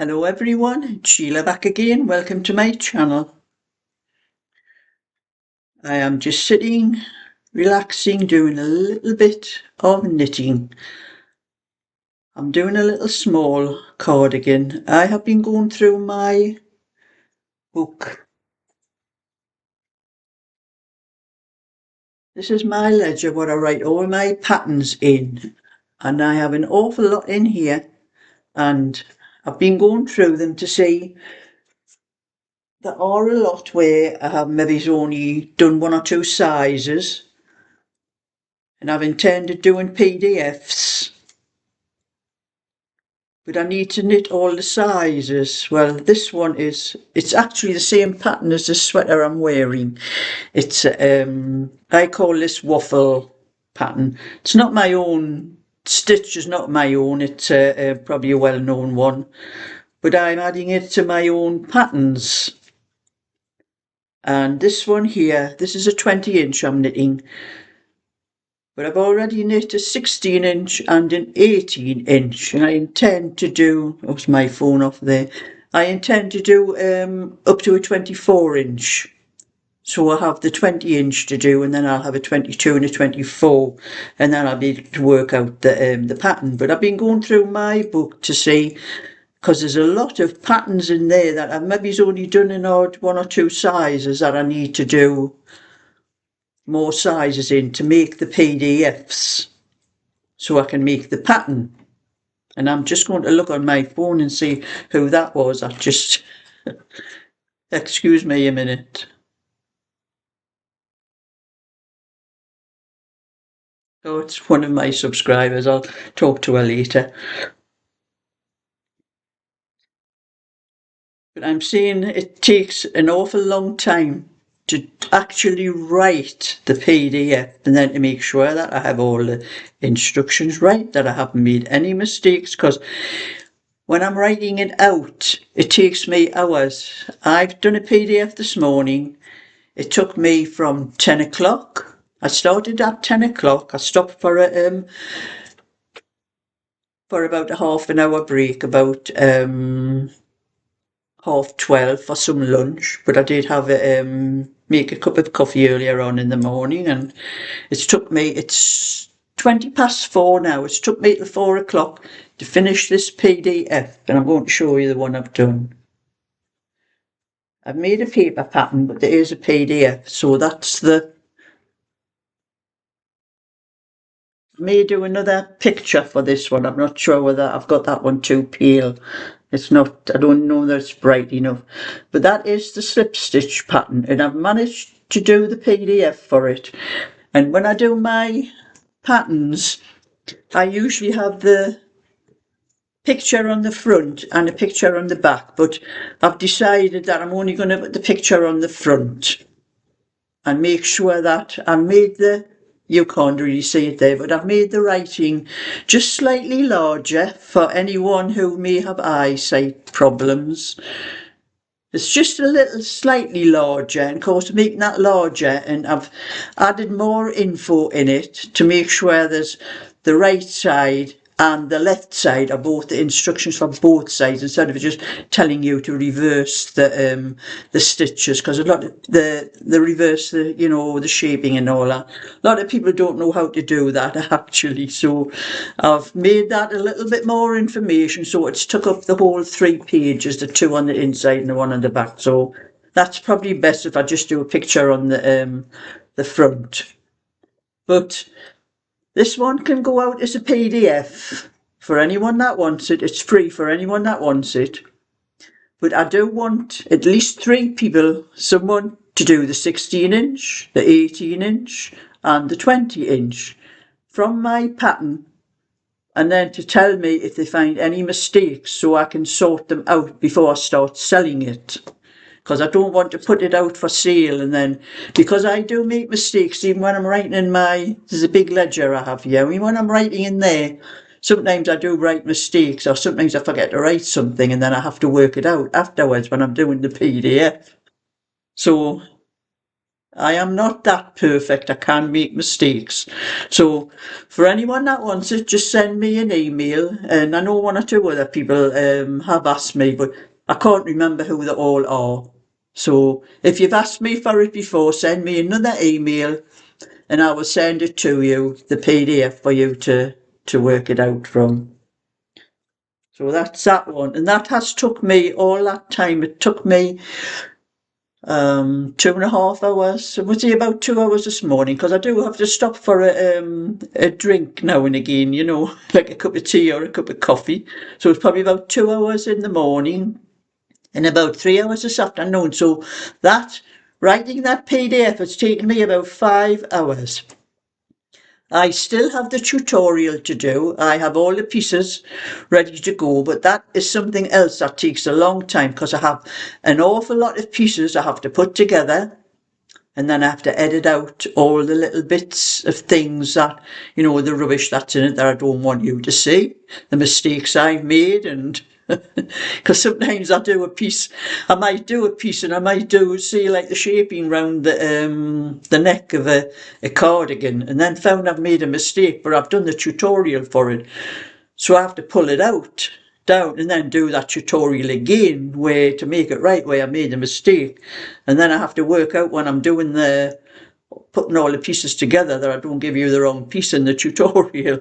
Hello everyone, Sheila back again. Welcome to my channel. I am just sitting, relaxing, doing a little bit of knitting. I'm doing a little small cardigan. I have been going through my book. This is my ledger where I write all my patterns in. And I have an awful lot in here. And I've been going through them to see there are a lot where I have maybe only done one or two sizes. And I've intended doing PDFs, but I need to knit all the sizes. Well, this one it's actually the same pattern as the sweater I'm wearing. It's I call this waffle pattern. It's not my own stitch, is not my own. It's probably a well-known one, but I'm adding it to my own patterns. And this one here, this is a 20-inch I'm knitting. But I've already knit a 16-inch and an 18-inch, and I intend to do, oops, my phone off there, I intend to do up to a 24-inch. So I'll have the 20-inch to do, and then I'll have a 22 and a 24, and then I'll be able to work out the pattern. But I've been going through my book to see, because there's a lot of patterns in there that I've maybe only done an odd one or two sizes that I need to do more sizes in to make the PDFs so I can make the pattern. And I'm just going to look on my phone and see who that was. I just excuse me a minute. Oh, it's one of my subscribers. I'll talk to her later. But I'm saying it takes an awful long time to actually write the PDF and then to make sure that I have all the instructions right, that I haven't made any mistakes, because when I'm writing it out, it takes me hours. I've done a PDF this morning. It took me from 10 o'clock. I started at 10 o'clock. I stopped for about a half an hour break, about 12:30 for some lunch, but I did have make a cup of coffee earlier on in the morning, and it's 4:20 now. It's took me till 4 o'clock to finish this PDF, and I'm going to show you the one I've done. I've made a paper pattern, but there is a PDF, so that's I may do another picture for this one. I'm not sure whether I've got that one too pale. It's not, I don't know that it's bright enough. But that is the slip stitch pattern, and I've managed to do the PDF for it. And when I do my patterns, I usually have the picture on the front and a picture on the back, but I've decided that I'm only going to put the picture on the front and make sure that I made you can't really see it there, but I've made the writing just slightly larger for anyone who may have eyesight problems. It's just a little slightly larger, and of course making that larger, and I've added more info in it to make sure there's the right side and the left side are both the instructions for both sides, instead of just telling you to reverse the stitches, because a lot of the reverse, the shaping and all that, a lot of people don't know how to do that actually. So I've made that a little bit more information, so it's took up the whole 3 pages, the 2 on the inside and the 1 on the back. So that's probably best if I just do a picture on the front. But this one can go out as a PDF for anyone that wants it. It's free for anyone that wants it. But I do want at least 3 people, someone to do the 16-inch, the 18-inch and the 20-inch from my pattern, and then to tell me if they find any mistakes so I can sort them out before I start selling it. Because I don't want to put it out for sale, and then, because I do make mistakes even when I'm writing in there's a big ledger I have here. I mean, when I'm writing in there, sometimes I do write mistakes, or sometimes I forget to write something and then I have to work it out afterwards when I'm doing the PDF. So I am not that perfect. I can make mistakes. So for anyone that wants it, just send me an email. And I know one or two other people have asked me, but I can't remember who they all are. So if you've asked me for it before, send me another email and I will send it to you, the PDF for you to work it out from. So that's that one. And that has took me all that time. It took me 2.5 hours. So was it about 2 hours this morning? Because I do have to stop for a drink now and again, you know, like a cup of tea or a cup of coffee. So it's probably about 2 hours in the morning and about 3 hours this afternoon. So that writing that PDF has taken me about 5 hours. I still have the tutorial to do. I have all the pieces ready to go, but that is something else that takes a long time because I have an awful lot of pieces I have to put together, and then I have to edit out all the little bits of things that, you know, the rubbish that's in it that I don't want you to see, the mistakes I've made, and because sometimes I might do a piece and I might do, see, like the shaping round the neck of a cardigan, and then found I've made a mistake, but I've done the tutorial for it. So I have to pull it out, down, and then do that tutorial again where to make it right where I made a mistake. And then I have to work out when I'm doing putting all the pieces together that I don't give you the wrong piece in the tutorial.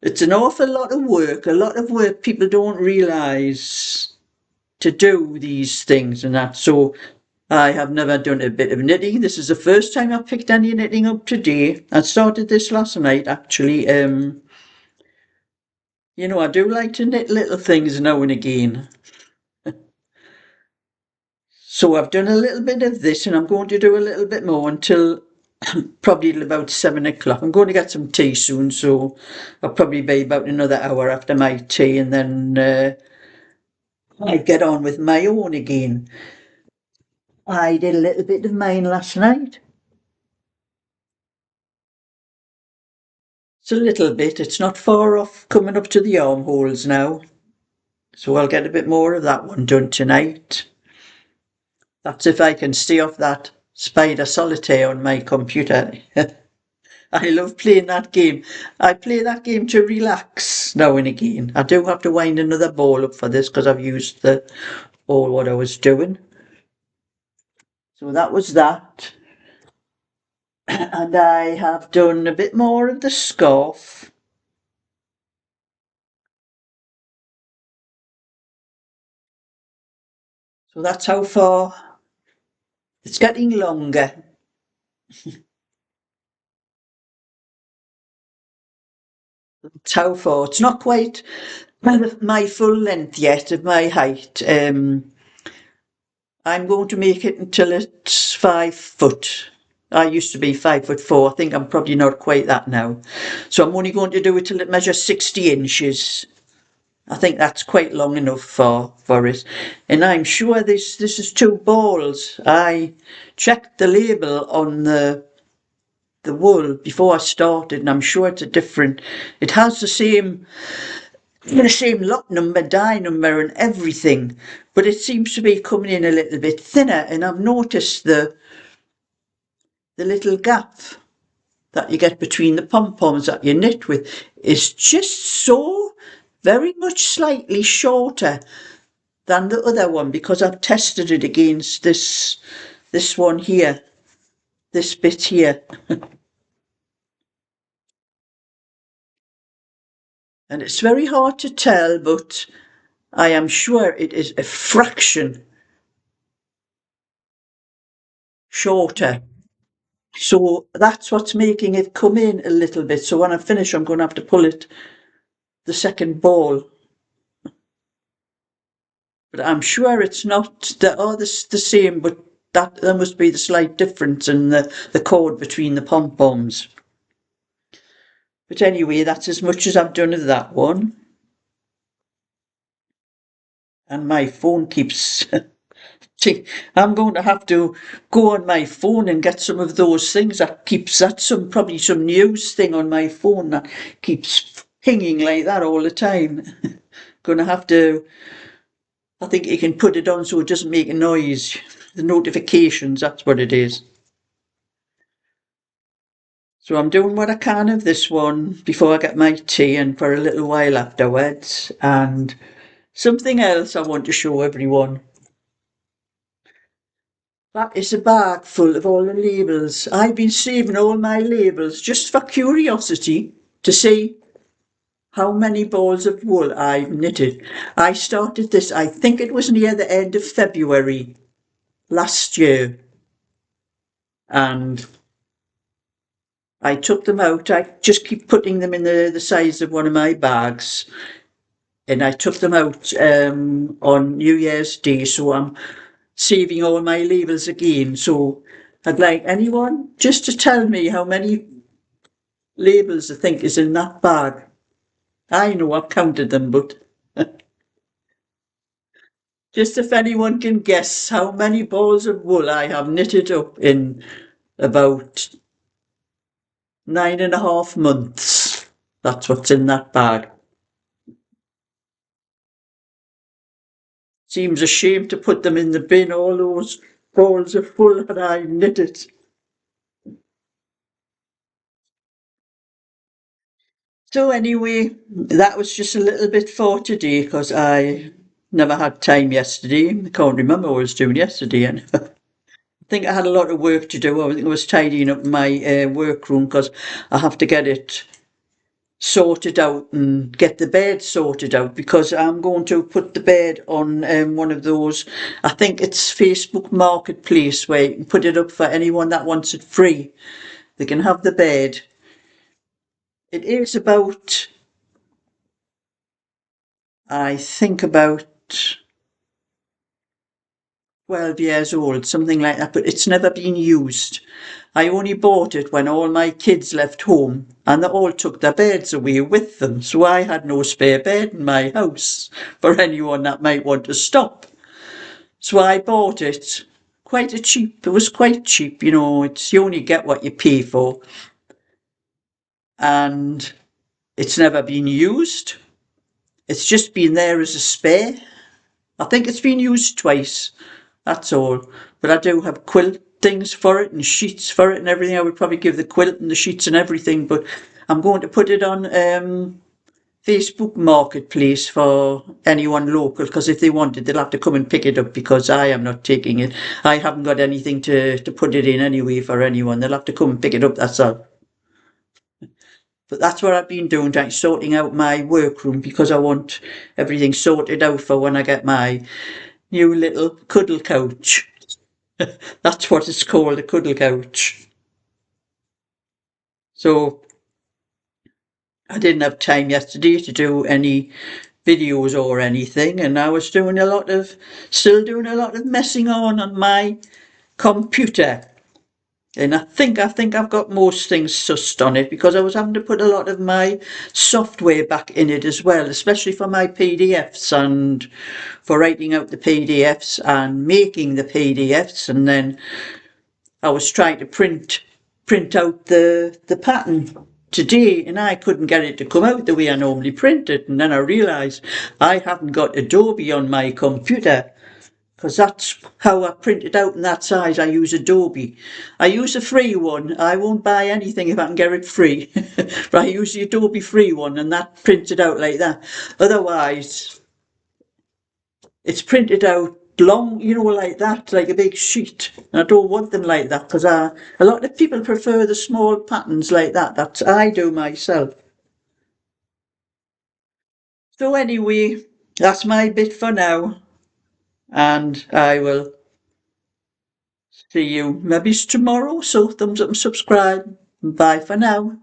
It's an awful lot of work, people don't realise to do these things and that. So I have never done a bit of knitting. This is the first time I've picked any knitting up today. I started this last night actually. You know, I do like to knit little things now and again. So I've done a little bit of this and I'm going to do a little bit more until probably about 7 o'clock. I'm going to get some tea soon, so I'll probably be about another hour after my tea and then I get on with my own again. I did a little bit of mine last night. It's a little bit, it's not far off coming up to the armholes now. So I'll get a bit more of that one done tonight. That's if I can stay off that Spider Solitaire on my computer. I love playing that game. I play that game to relax now and again. I do have to wind another ball up for this because I've used all what I was doing. So that was that. And I have done a bit more of the scarf. So that's how far. It's getting longer. That's how far. It's not quite my full length yet of my height. I'm going to make it until it's 5 foot. I used to be 5'4". I think I'm probably not quite that now. So I'm only going to do it till it measures 60 inches. I think that's quite long enough for it. And I'm sure this is 2 balls. I checked the label on the wool before I started, and I'm sure it's a different. It has the same lot number, die number, and everything, but it seems to be coming in a little bit thinner. And I've noticed the little gap that you get between the pom-poms that you knit with is just so very much slightly shorter than the other one, because I've tested it against this one here, this bit here. And it's very hard to tell, but I am sure it is a fraction shorter. So that's what's making it come in a little bit. So when I finish, I'm going to have to pull it the second ball. But I'm sure it's not, they are the same, but that there must be the slight difference in the cord between the pom-poms. But anyway, that's as much as I've done of that one. And my phone keeps I'm going to have to go on my phone and get some of those things that's probably some news thing on my phone that keeps pinging like that all the time. Gonna have to, I think you can put it on so it doesn't make a noise. The notifications, that's what it is. So I'm doing what I can of this one before I get my tea and for a little while afterwards. And something else I want to show everyone. That is a bag full of all the labels. I've been saving all my labels just for curiosity to see how many balls of wool I've knitted. I started this, I think it was near the end of February last year. And I took them out. I just keep putting them in the size of one of my bags. And I took them out on New Year's Day. So I'm saving all my labels again. So I'd like anyone just to tell me how many labels I think is in that bag. I know I've counted them, but just if anyone can guess how many balls of wool I have knitted up in about 9.5 months. That's what's in that bag. Seems a shame to put them in the bin, all those balls of wool that I knitted. So anyway, that was just a little bit for today because I never had time yesterday. I can't remember what I was doing yesterday. And I think I had a lot of work to do. I think I was tidying up my workroom because I have to get it sorted out and get the bed sorted out because I'm going to put the bed on one of those, I think it's Facebook Marketplace, where you can put it up for anyone that wants it free. They can have the bed. It is about, I think about 12 years old, something like that, but it's never been used. I only bought it when all my kids left home and they all took their beds away with them, so I had no spare bed in my house for anyone that might want to stop. So I bought it. It was quite cheap, it's you only get what you pay for. And it's never been used. It's just been there as a spare. I think it's been used twice. That's all. But I do have quilt things for it and sheets for it and everything. I would probably give the quilt and the sheets and everything, but I'm going to put it on Facebook Marketplace for anyone local, because if they want it, they'll have to come and pick it up because I am not taking it. I haven't got anything to put it in anyway for anyone. They'll have to come and pick it up, that's all. But that's what I've been doing, like sorting out my workroom because I want everything sorted out for when I get my new little cuddle couch. That's what it's called, a cuddle couch. So I didn't have time yesterday to do any videos or anything, and I was still doing a lot of messing on my computer. And I think I've got most things sussed on it because I was having to put a lot of my software back in it as well, especially for my PDFs and for writing out the PDFs and making the PDFs. And then I was trying to print out the pattern today and I couldn't get it to come out the way I normally print it. And then I realised I haven't got Adobe on my computer, because that's how I print it out in that size. I use Adobe. I use a free one. I won't buy anything if I can get it free. But I use the Adobe free one and that prints it out like that. Otherwise, it's printed out long, like that, like a big sheet. And I don't want them like that because a lot of people prefer the small patterns like that. That's I do myself. So anyway, that's my bit for now. And I will see you maybe tomorrow. So thumbs up and subscribe. Bye for now.